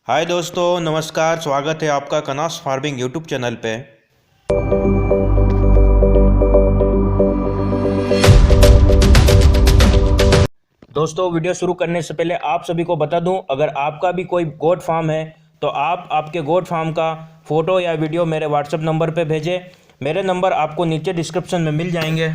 हाय दोस्तों, नमस्कार। स्वागत है आपका कनास फार्मिंग यूट्यूब चैनल पे। दोस्तों, वीडियो शुरू करने से पहले आप सभी को बता दूं, अगर आपका भी कोई गोट फार्म है तो आप आपके गोट फार्म का फ़ोटो या वीडियो मेरे व्हाट्सएप नंबर पे भेजें। मेरे नंबर आपको नीचे डिस्क्रिप्शन में मिल जाएंगे।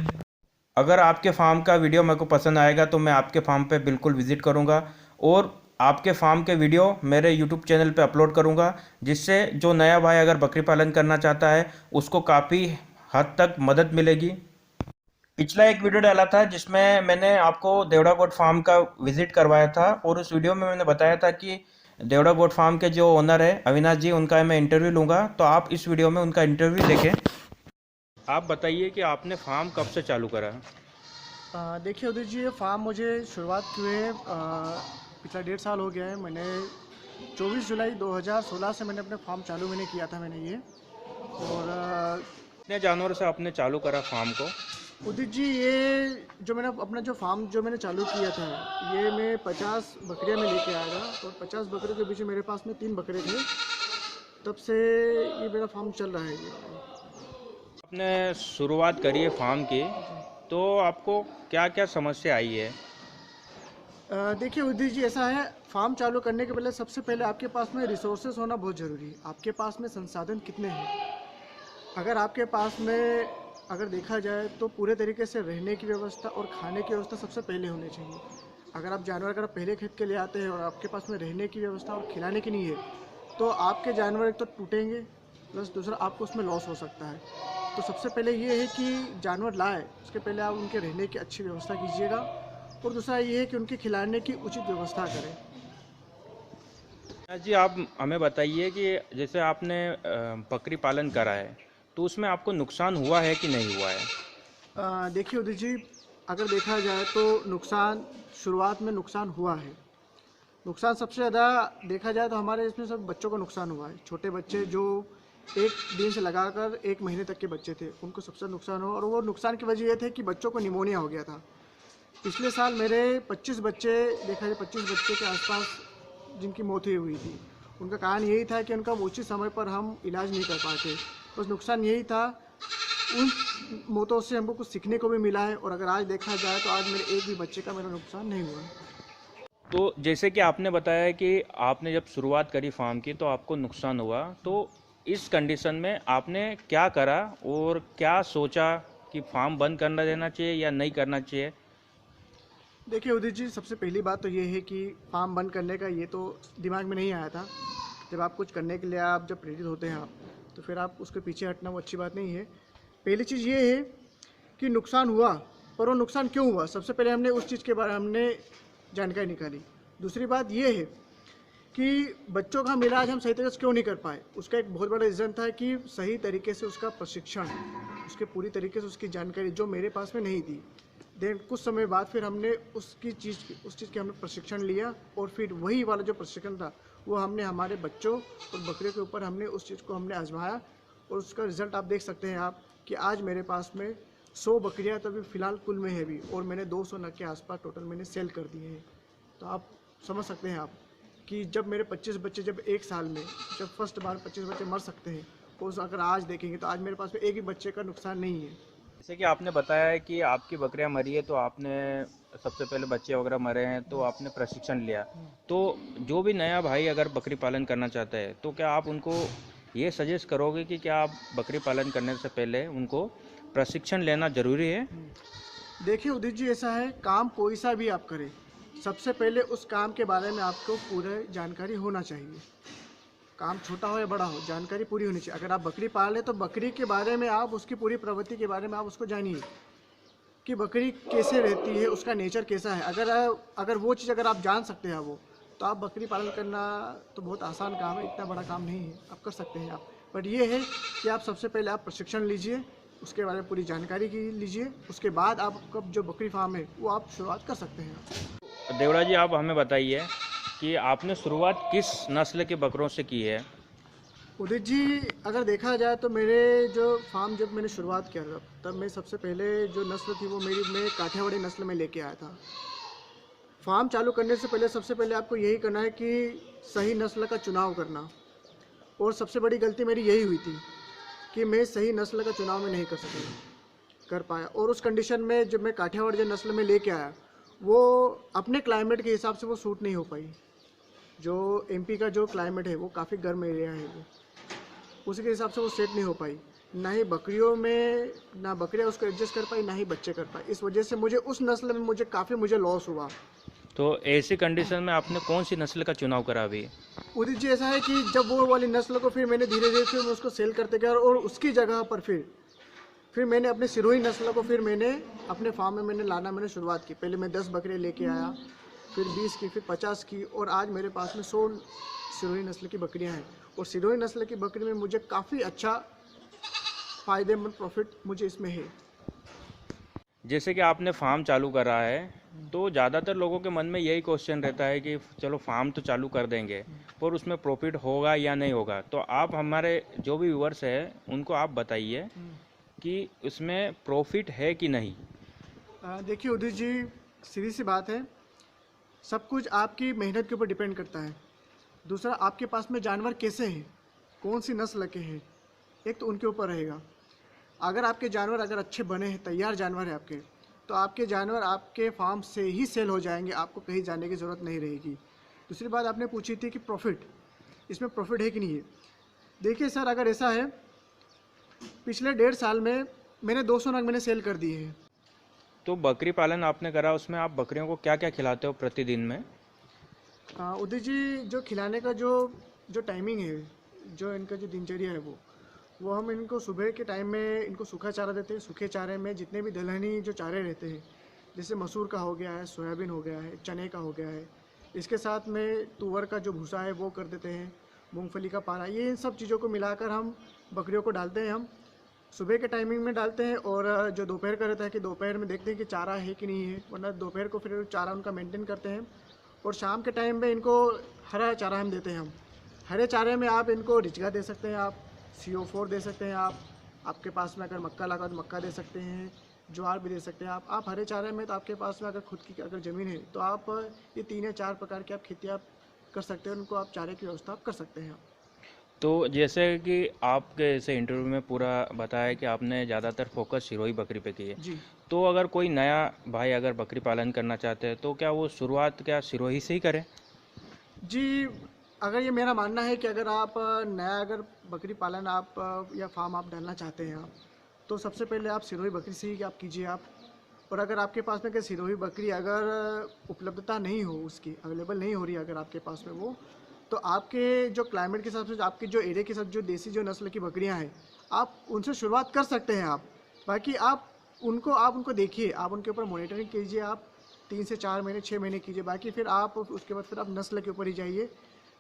अगर आपके फार्म का वीडियो मेरे को पसंद आएगा तो मैं आपके फार्म पे बिल्कुल विज़िट करूँगा और आपके फार्म के वीडियो मेरे यूट्यूब चैनल पे अपलोड करूँगा, जिससे जो नया भाई अगर बकरी पालन करना चाहता है उसको काफ़ी हद तक मदद मिलेगी। पिछला एक वीडियो डाला था जिसमें मैंने आपको देवड़ा गोट फार्म का विज़िट करवाया था और उस वीडियो में मैंने बताया था कि देवड़ा गोट फार्म के जो ओनर है अविनाश जी, उनका मैं इंटरव्यू लूँगा, तो आप इस वीडियो में उनका इंटरव्यू देखें। आप बताइए कि आपने फार्म कब से चालू करा? देखिए उदित जी, ये फार्म मुझे शुरुआत हुए पिछला 1.5 साल हो गया है। मैंने 24 जुलाई 2016 से मैंने अपने फार्म चालू मैंने किया था मैंने ये। और कितने जानवर से आपने चालू करा फार्म को? उदित जी, ये जो मैंने अपना जो फार्म जो मैंने चालू किया था, ये मैं 50 बकरियां मैं लेके आया था। और 50 बकरियों के बीच में मेरे पास में 3 बकरे थे। तब से ये मेरा फार्म चल रहा है ये। आपने शुरुआत करी है फार्म की, तो आपको क्या क्या समस्या आई है? देखिए उदित जी, ऐसा है, फार्म चालू करने के पहले सबसे पहले आपके पास में रिसोर्सेज होना बहुत ज़रूरी है। आपके पास में संसाधन कितने हैं? अगर आपके पास में अगर देखा जाए तो पूरे तरीके से रहने की व्यवस्था और खाने की व्यवस्था सबसे पहले होनी चाहिए। अगर आप जानवर अगर पहले खरीद के ले आते हैं और आपके पास में रहने की व्यवस्था और खिलाने की नहीं है, तो आपके जानवर एक तो टूटेंगे, प्लस दूसरा आपको उसमें लॉस हो सकता है। तो सबसे पहले ये है कि जानवर लाए उसके पहले आप उनके रहने की अच्छी व्यवस्था कीजिएगा। और दूसरा ये है कि उनके खिलाने की उचित व्यवस्था करें। जी, आप हमें बताइए कि जैसे आपने बकरी पालन करा है, तो उसमें आपको नुकसान हुआ है कि नहीं हुआ है? देखिए उदित जी, अगर देखा जाए तो नुकसान, शुरुआत में नुकसान हुआ है। नुकसान सबसे ज़्यादा देखा जाए तो हमारे इसमें सब बच्चों को नुकसान हुआ है। छोटे बच्चे जो 1 दिन से लगाकर 1 महीने तक के बच्चे थे, उनको सबसे नुकसान हुआ। और वो नुकसान की वजह ये थे कि बच्चों को निमोनिया हो गया था। पिछले साल मेरे 25 बच्चे, देखा जाए 25 बच्चे के आसपास जिनकी मौत हुई थी। उनका कारण यही था कि उनका उचित समय पर हम इलाज नहीं कर पाते। बस नुकसान यही था। उन मौतों से हमको कुछ सीखने को भी मिला है। और अगर आज देखा जाए तो आज मेरे एक भी बच्चे का मेरा नुकसान नहीं हुआ है। तो जैसे कि आपने बताया कि आपने जब शुरुआत करी फार्म की तो आपको नुकसान हुआ, तो इस कंडीशन में आपने क्या करा और क्या सोचा कि फार्म बंद करना देना चाहिए या नहीं करना चाहिए? देखिए उदित जी, सबसे पहली बात तो ये है कि फार्म बंद करने का ये तो दिमाग में नहीं आया था। जब आप कुछ करने के लिए आप जब प्रेरित होते हैं आप, तो फिर आप उसके पीछे हटना वो अच्छी बात नहीं है। पहली चीज़ ये है कि नुकसान हुआ, पर वो नुकसान क्यों हुआ, सबसे पहले हमने उस चीज़ के बारे में हमने जानकारी निकाली। दूसरी बात ये है कि बच्चों का हम इलाज हम सही तरीके से क्यों नहीं कर पाए। उसका एक बहुत बड़ा रीज़न था कि सही तरीके से उसका प्रशिक्षण, उसके पूरी तरीके से उसकी जानकारी जो मेरे पास में नहीं थी। देन कुछ समय बाद फिर हमने उस चीज़ की हमने प्रशिक्षण लिया। और फिर वही वाला जो प्रशिक्षण था वो हमने हमारे बच्चों और बकरियों के ऊपर हमने उस चीज़ को हमने आजमाया। और उसका रिज़ल्ट आप देख सकते हैं आप कि आज मेरे पास में 100 बकरियाँ तो अभी फ़िलहाल कुल में है भी। और मैंने 200 नग के आसपास टोटल मैंने सेल कर दिए हैं। तो आप समझ सकते हैं आप कि जब मेरे 25 बच्चे जब एक साल में जब फर्स्ट बार 25 बच्चे मर सकते हैं, उस अगर आज देखेंगे तो आज मेरे पास में एक ही बच्चे का नुकसान नहीं है। जैसे कि आपने बताया है कि आपकी बकरियां मरी है, तो आपने सबसे पहले बच्चे वगैरह मरे हैं तो आपने प्रशिक्षण लिया। तो जो भी नया भाई अगर बकरी पालन करना चाहता है तो क्या आप उनको ये सजेस्ट करोगे कि क्या आप बकरी पालन करने से पहले उनको प्रशिक्षण लेना ज़रूरी है? देखिए उदित जी, ऐसा है, काम कोई सा भी आप करें, सबसे पहले उस काम के बारे में आपको पूरी जानकारी होना चाहिए। काम छोटा हो या बड़ा हो, जानकारी पूरी होनी चाहिए। अगर आप बकरी पाल रहे तो बकरी के बारे में आप उसकी पूरी प्रवृत्ति के बारे में आप उसको जानिए कि बकरी कैसे रहती है, उसका नेचर कैसा है। अगर वो चीज़ अगर आप जान सकते हैं वो, तो आप बकरी पालन करना तो बहुत आसान काम है, इतना बड़ा काम नहीं है, आप कर सकते हैं आप। बट ये है कि आप सबसे पहले आप प्रशिक्षण लीजिए, उसके बारे में पूरी जानकारी की लीजिए। उसके बाद आपका जो बकरी फार्म है वो आप शुरुआत कर सकते हैं। देवड़ा जी, आप हमें बताइए कि आपने शुरुआत किस नस्ल के बकरों से की है? उदित जी, अगर देखा जाए तो मेरे जो फार्म जब मैंने शुरुआत किया था तब मैं सबसे पहले जो नस्ल थी वो मेरी मैं काठियावाड़ी नस्ल में लेके आया था। फार्म चालू करने से पहले सबसे पहले आपको यही करना है कि सही नस्ल का चुनाव करना। और सबसे बड़ी गलती मेरी यही हुई थी कि मैं सही नस्ल का चुनाव में नहीं कर पाया। और उस कंडीशन में जब मैं काठियावाड़ जो नस्ल में लेके आया, वो अपने क्लाइमेट के हिसाब से वो सूट नहीं हो पाई। जो एमपी का जो क्लाइमेट है वो काफ़ी गर्म एरिया है, वो उसके हिसाब से वो सेट नहीं हो पाई। ना ही बकरियों में, ना बकरियाँ उसको एडजस्ट कर पाई, ना ही बच्चे कर पाए। इस वजह से मुझे उस नस्ल में मुझे लॉस हुआ। तो ऐसी कंडीशन में आपने कौन सी नस्ल का चुनाव करा अभी? उदित जी, ऐसा है कि जब वो वाली नस्ल को फिर मैंने धीरे धीरे फिर मैं उसको सेल करते गया, और उसकी जगह पर फिर मैंने अपने सिरोही नस्ल को फिर मैंने अपने फार्म में मैंने शुरुआत की। पहले मैं 10 बकरे लेके आया, फिर 20 की, फिर 50 की, और आज मेरे पास में 100 सिरोही नस्ल की बकरियां हैं। और सिरोही नस्ल की बकरी में मुझे काफ़ी अच्छा फ़ायदेमंद प्रॉफिट मुझे इसमें है। जैसे कि आपने फार्म चालू करा है, तो ज़्यादातर लोगों के मन में यही क्वेश्चन रहता है कि चलो फार्म तो चालू कर देंगे, पर उसमें प्रॉफिट होगा या नहीं होगा। तो आप हमारे जो भी व्यूअर्स हैं उनको आप बताइए कि उसमें प्रॉफिट है कि नहीं। देखिए उदित जी, सीधी सी बात है, सब कुछ आपकी मेहनत के ऊपर डिपेंड करता है। दूसरा, आपके पास में जानवर कैसे हैं, कौन सी नस्ल के हैं, एक तो उनके ऊपर रहेगा। अगर आपके जानवर अगर अच्छे बने हैं, तैयार जानवर है आपके, तो आपके जानवर आपके फार्म से ही सेल हो जाएंगे, आपको कहीं जाने की ज़रूरत नहीं रहेगी। दूसरी बात आपने पूछी थी कि प्रॉफिट, इसमें प्रॉफिट है कि नहीं है। देखिए सर, अगर ऐसा है, पिछले 1.5 साल में मैंने 200 नग मैंने सेल कर दिए हैं। तो बकरी पालन आपने करा, उसमें आप बकरियों को क्या क्या खिलाते हो प्रतिदिन में? उदित जी, जो खिलाने का जो टाइमिंग है, जो इनका जो दिनचर्या है, वो हम इनको सुबह के टाइम में इनको सूखा चारा देते हैं। सूखे चारे में जितने भी दलहनी जो चारे रहते हैं, जैसे मसूर का हो गया है, सोयाबीन हो गया है, चने का हो गया है, इसके साथ में तुअर का जो भूसा है वो कर देते हैं, मूंगफली का पारा, ये इन सब चीज़ों को मिलाकर हम बकरियों को डालते हैं। हम सुबह के टाइमिंग में डालते हैं, और जो दोपहर का रहता है कि दोपहर में देखते हैं कि चारा है कि नहीं है, वरना दोपहर को फिर चारा उनका मेंटेन करते हैं। और शाम के टाइम में इनको हरा चारा हम देते हैं। हम हरे चारे में आप इनको रिचगा दे सकते हैं, आप CO4 दे सकते हैं, आपके पास में अगर मक्का लगा तो मक्का दे सकते हैं, ज्वार भी दे सकते हैं। आप हरे चारे में, तो आपके पास में अगर खुद की अगर ज़मीन है तो आप ये 3 या 4 प्रकार की आप खेती आप कर सकते हैं, उनको आप चारे की व्यवस्था आप कर सकते हैं। तो जैसे कि आपके ऐसे इंटरव्यू में पूरा बताया कि आपने ज़्यादातर फोकस सिरोही बकरी पे की है, जी तो अगर कोई नया भाई अगर बकरी पालन करना चाहते हैं तो क्या वो शुरुआत क्या सिरोही से ही करें? जी, अगर ये मेरा मानना है कि अगर आप नया अगर बकरी पालन आप या फार्म आप डालना चाहते हैं आप, तो सबसे पहले आप सिरोही बकरी से ही आप कीजिए आप। और अगर आपके पास में कि सिरोही बकरी अगर उपलब्धता नहीं हो, उसकी अवेलेबल नहीं हो रही है अगर आपके पास में वो, तो आपके जो क्लाइमेट के हिसाब से, आपके जो एरिया के साथ जो देसी जो नस्ल की बकरियां हैं, आप उनसे शुरुआत कर सकते हैं आप। बाकी आप उनको देखिए, आप उनके ऊपर मॉनिटरिंग कीजिए, आप 3 से 4 महीने 6 महीने कीजिए। बाकी फिर आप उसके बाद फिर आप नस्ल के ऊपर ही जाइए,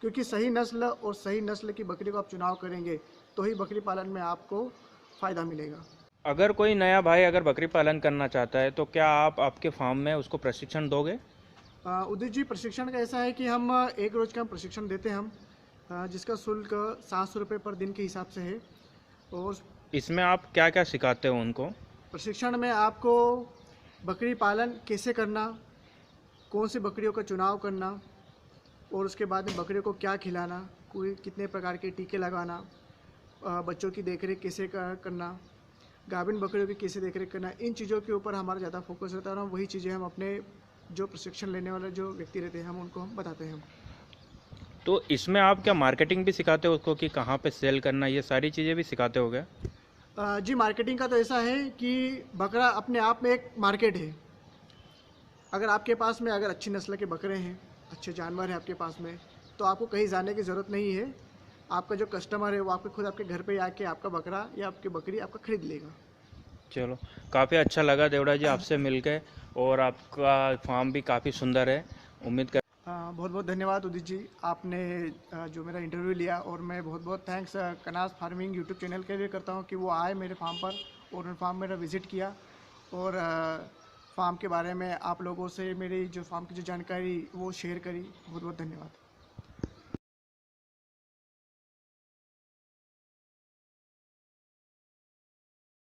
क्योंकि सही नस्ल और सही नस्ल की बकरी को आप चुनाव करेंगे तो ही बकरी पालन में आपको फ़ायदा मिलेगा। अगर कोई नया भाई अगर बकरी पालन करना चाहता है तो क्या आप आपके फार्म में उसको प्रशिक्षण दोगे? उदित जी, प्रशिक्षण का ऐसा है कि हम 1 रोज़ का हम प्रशिक्षण देते हैं हम, जिसका शुल्क 700 रुपये पर दिन के हिसाब से है। और इसमें आप क्या क्या सिखाते हो उनको? प्रशिक्षण में आपको बकरी पालन कैसे करना, कौन सी बकरियों का चुनाव करना, और उसके बाद में बकरियों को क्या खिलाना, कोई कितने प्रकार के टीके लगाना, बच्चों की देखरेख कैसे करना, गाभिन बकरियों की कैसे देखरेख करना, इन चीज़ों के ऊपर हमारा ज़्यादा फोकस रहता है। और हम वही चीज़ें हम अपने जो प्रशिक्षण लेने वाले जो व्यक्ति रहते हैं, हम उनको हम बताते हैं। तो इसमें आप क्या मार्केटिंग भी सिखाते हो उसको कि कहाँ पे सेल करना, ये सारी चीज़ें भी सिखाते हो क्या? जी, मार्केटिंग का तो ऐसा है कि बकरा अपने आप में एक मार्केट है। अगर आपके पास में अगर अच्छी नस्ल के बकरे हैं, अच्छे जानवर हैं आपके पास में, तो आपको कहीं जाने की ज़रूरत नहीं है। आपका जो कस्टमर है वो आपके खुद आपके घर पे आके आपका बकरा या आपकी बकरी आपका खरीद लेगा। चलो, काफ़ी अच्छा लगा देवड़ा जी आपसे मिलके, और आपका फार्म भी काफ़ी सुंदर है। उम्मीद कर बहुत बहुत धन्यवाद उदित जी, आपने जो मेरा इंटरव्यू लिया। और मैं बहुत बहुत thanks Kansas farming YouTube channel के लिए करता हूँ कि वो आए मेरे फार्म पर और उन्होंने फार्म मेरा विज़िट किया, और फार्म के बारे में आप लोगों से मेरी जो फार्म की जो जानकारी वो शेयर करी। बहुत बहुत धन्यवाद।